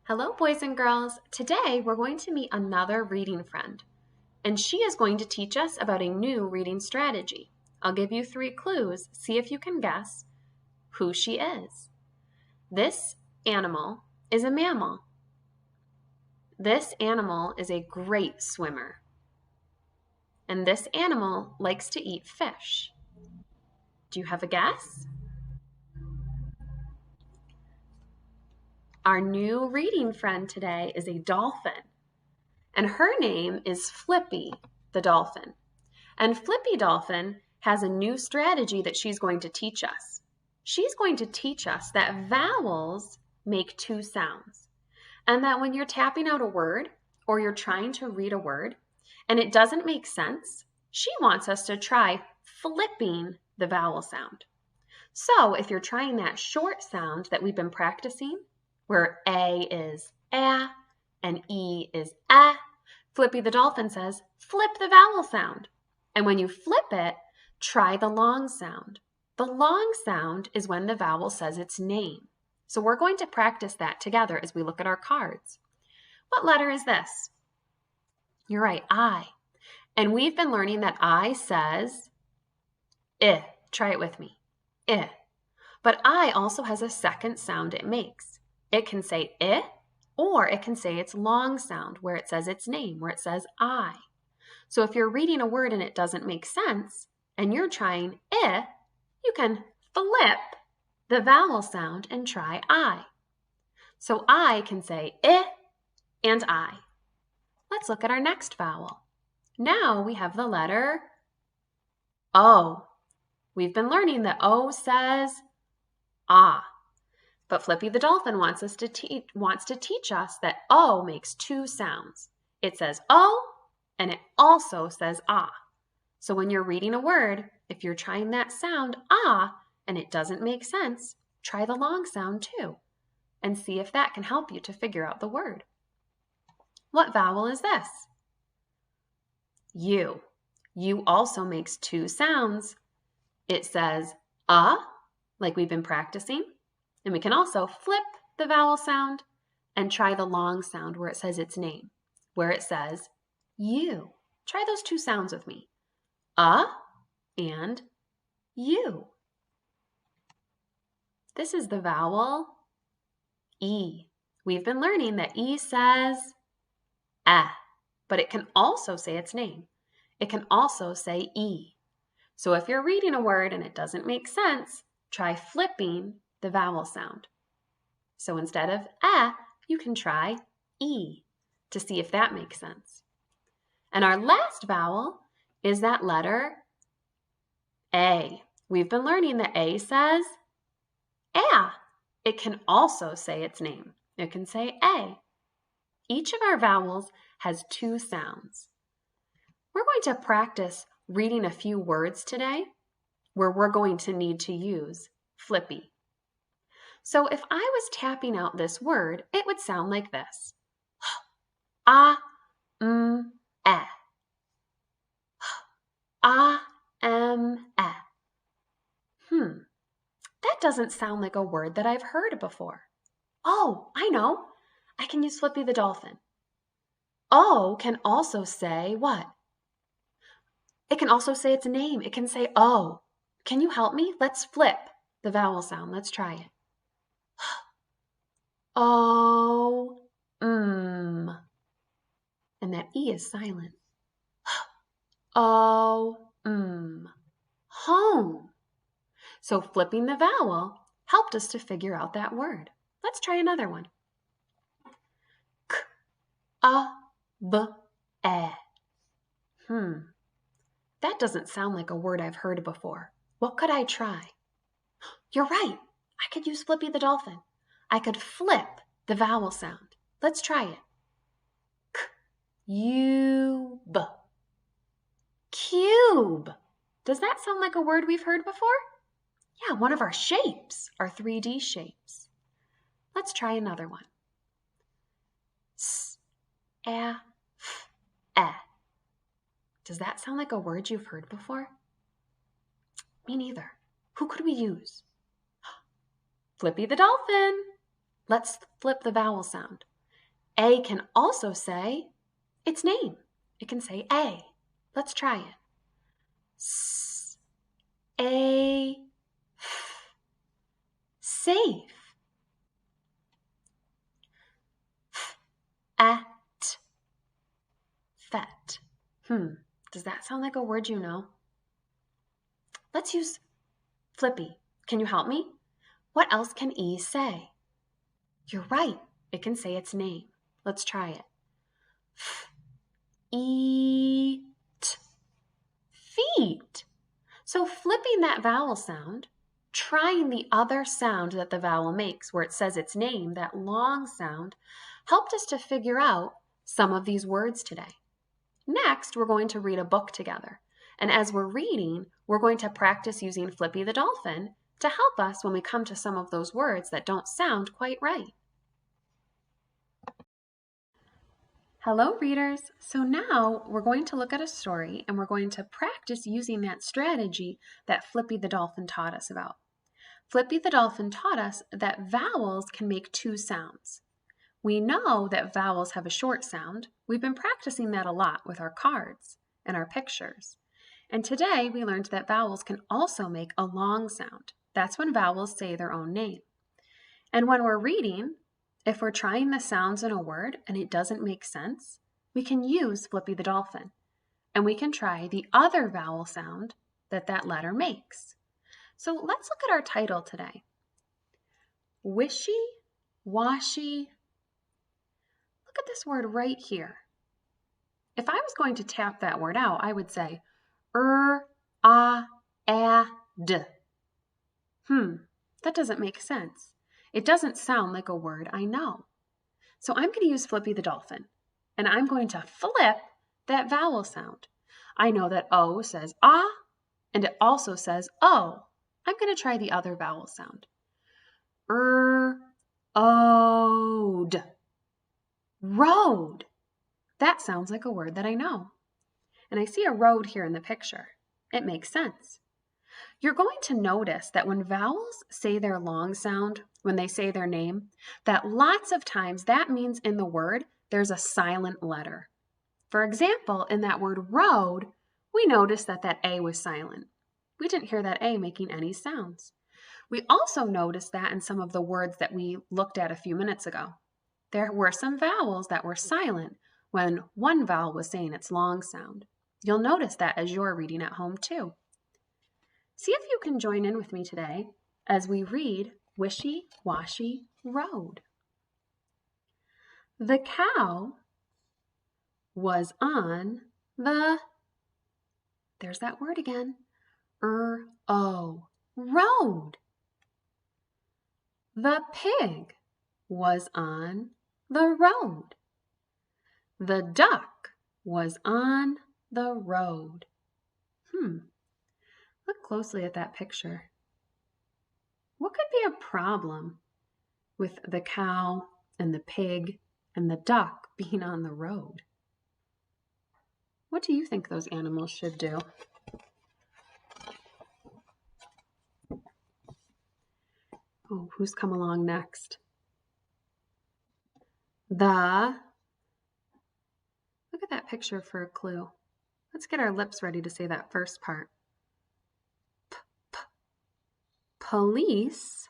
Hello, boys and girls. Today we're going to meet another reading friend, and she is going to teach us about a new reading strategy. I'll give you 3 clues. See if you can guess who she is. This animal is a mammal. This animal is a great swimmer. And this animal likes to eat fish. Do you have a guess? Our new reading friend today is a dolphin, and her name is Flippy the dolphin. And Flippy Dolphin has a new strategy that she's going to teach us. She's going to teach us that vowels make 2 sounds, and that when you're tapping out a word or you're trying to read a word and it doesn't make sense, she wants us to try flipping the vowel sound. So if you're trying that short sound that we've been practicing, where A is A and E is A, Flippy the dolphin says, flip the vowel sound. And when you flip it, try the long sound. The long sound is when the vowel says its name. So we're going to practice that together as we look at our cards. What letter is this? You're right, I. And we've been learning that I says I. Try it with me. I. But I also has a second sound it makes. It can say I, or it can say its long sound where it says its name, where it says I. So if you're reading a word and it doesn't make sense, and you're trying I, you can flip the vowel sound and try I. So I can say I and I. Let's look at our next vowel. Now we have the letter O. We've been learning that O says ah. But Flippy the dolphin wants to teach us that O makes 2 sounds. It says O, and it also says ah. So when you're reading a word, if you're trying that sound ah, and it doesn't make sense, try the long sound too, and see if that can help you to figure out the word. What vowel is this? U. U also makes 2 sounds. It says like we've been practicing. And we can also flip the vowel sound and try the long sound where it says its name, where it says you. Try those 2 sounds with me. And you. This is the vowel E. We've been learning that E says but it can also say its name. It can also say E. So if you're reading a word and it doesn't make sense, try flipping the vowel sound. So instead of you can try E to see if that makes sense. And our last vowel is that letter A. We've been learning that A says A. It can also say its name. It can say A. Each of our vowels has 2 sounds. We're going to practice reading a few words today where we're going to need to use Flippy. So if I was tapping out this word, it would sound like this. A. That doesn't sound like a word that I've heard before. Oh, I know. I can use Flippy the dolphin. O can also say what? It can also say its name. It can say O. Can you help me? Let's flip the vowel sound. Let's try it. O, and that E is silent. O, home. So flipping the vowel helped us to figure out that word. Let's try another one. K, a, b, e. That doesn't sound like a word I've heard before. What could I try? You're right. I could use Flippy the dolphin. I could flip the vowel sound. Let's try it. K, U, B. Cube. Does that sound like a word we've heard before? Yeah, one of our shapes, our 3D shapes. Let's try another one. S, A, F, E. Does that sound like a word you've heard before? Me neither. Who could we use? Flippy the dolphin. Let's flip the vowel sound. A can also say its name. It can say A. Let's try it. S, A, f, safe. F, at, fet. Does that sound like a word you know? Let's use Flippy. Can you help me? What else can E say? You're right. It can say its name. Let's try it. F, eat, feet. So flipping that vowel sound, trying the other sound that the vowel makes where it says its name, that long sound, helped us to figure out some of these words today. Next, we're going to read a book together. And as we're reading, we're going to practice using Flippy the Dolphin to help us when we come to some of those words that don't sound quite right. Hello, readers. So now we're going to look at a story and we're going to practice using that strategy that Flippy the Dolphin taught us about. Flippy the Dolphin taught us that vowels can make two sounds. We know that vowels have a short sound. We've been practicing that a lot with our cards and our pictures. And today we learned that vowels can also make a long sound. That's when vowels say their own name. And when we're reading, if we're trying the sounds in a word and it doesn't make sense, we can use Flippy the Dolphin. And we can try the other vowel sound that that letter makes. So let's look at our title today. Wishy, washy. Look at this word right here. If I was going to tap that word out, I would say a, d. That doesn't make sense. It doesn't sound like a word I know. So I'm going to use Flippy the Dolphin, and I'm going to flip that vowel sound. I know that O says ah, and it also says O. I'm going to try the other vowel sound. Ode. Road. That sounds like a word that I know. And I see a road here in the picture. It makes sense. You're going to notice that when vowels say their long sound, when they say their name, that lots of times that means in the word there's a silent letter. For example, in that word road, we noticed that that A was silent. We didn't hear that A making any sounds. We also noticed that in some of the words that we looked at a few minutes ago. There were some vowels that were silent when one vowel was saying its long sound. You'll notice that as you're reading at home too. See if you can join in with me today as we read Wishy Washy Road. The cow was on the, there's that word again, road. The pig was on the road. The duck was on the road. Look closely at that picture. What could be a problem with the cow and the pig and the duck being on the road? What do you think those animals should do? Oh, who's come along next? Look at that picture for a clue. Let's get our lips ready to say that first part. Police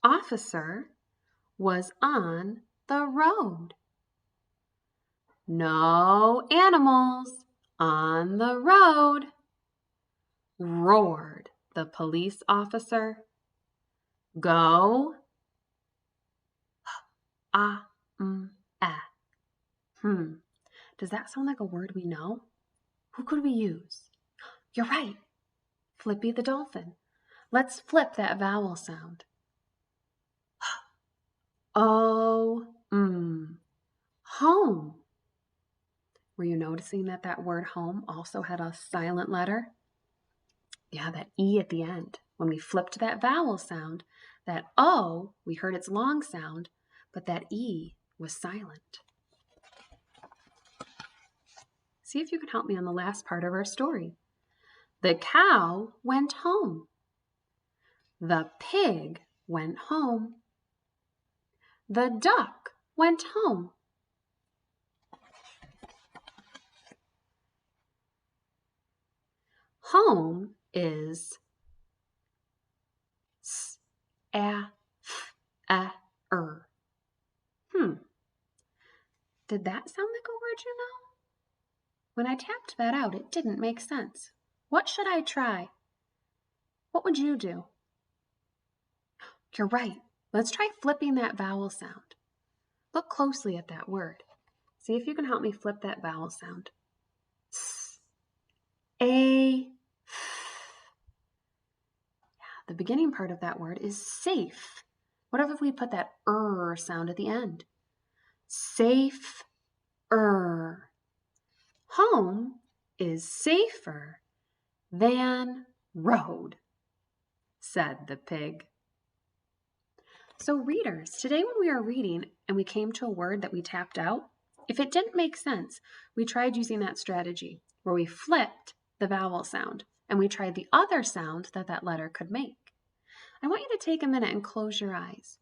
officer was on the road. No animals on the road, roared the police officer. Go Does that sound like a word we know? Who could we use? You're right, Flippy the Dolphin. Let's flip that vowel sound. Home. Were you noticing that that word home also had a silent letter? Yeah, that E at the end. When we flipped that vowel sound, that O, we heard its long sound, but that E was silent. See if you can help me on the last part of our story. The cow went home. The pig went home. The duck went home. Home is s-a-f-a-r. Did that sound like a word you know? When I tapped that out, it didn't make sense. What should I try? What would you do? You're right. Let's try flipping that vowel sound. Look closely at that word. See if you can help me flip that vowel sound. S-a-f. The beginning part of that word is safe. What if we put that sound at the end? Safe-er. Home is safer than road, said the pig. So readers, today when we were reading and we came to a word that we tapped out, if it didn't make sense, we tried using that strategy where we flipped the vowel sound and we tried the other sound that that letter could make. I want you to take a minute and close your eyes.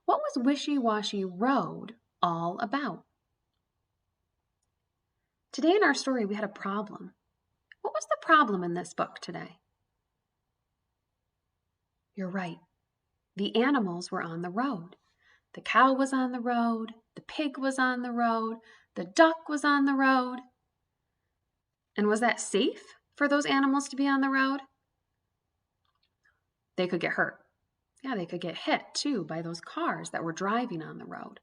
What was wishy-washy road all about? Today in our story, we had a problem. What was the problem in this book today? You're right. The animals were on the road. The cow was on the road. The pig was on the road. The duck was on the road. And was that safe for those animals to be on the road? They could get hurt. Yeah, they could get hit too by those cars that were driving on the road.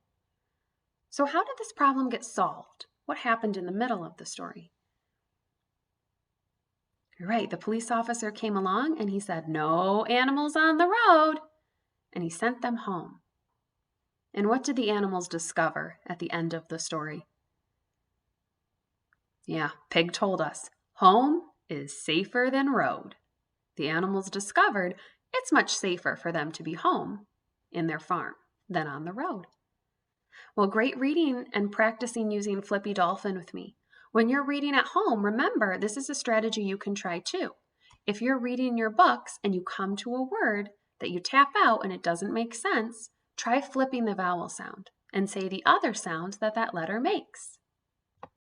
So how did this problem get solved? What happened in the middle of the story? You're right, the police officer came along and he said, "No animals on the road," and he sent them home. And what did the animals discover at the end of the story? Yeah, Pig told us, home is safer than road. The animals discovered it's much safer for them to be home in their farm than on the road. Well, great reading and practicing using Flippy Dolphin with me. When you're reading at home, remember, this is a strategy you can try too. If you're reading your books and you come to a word that you tap out and it doesn't make sense, try flipping the vowel sound and say the other sound that that letter makes.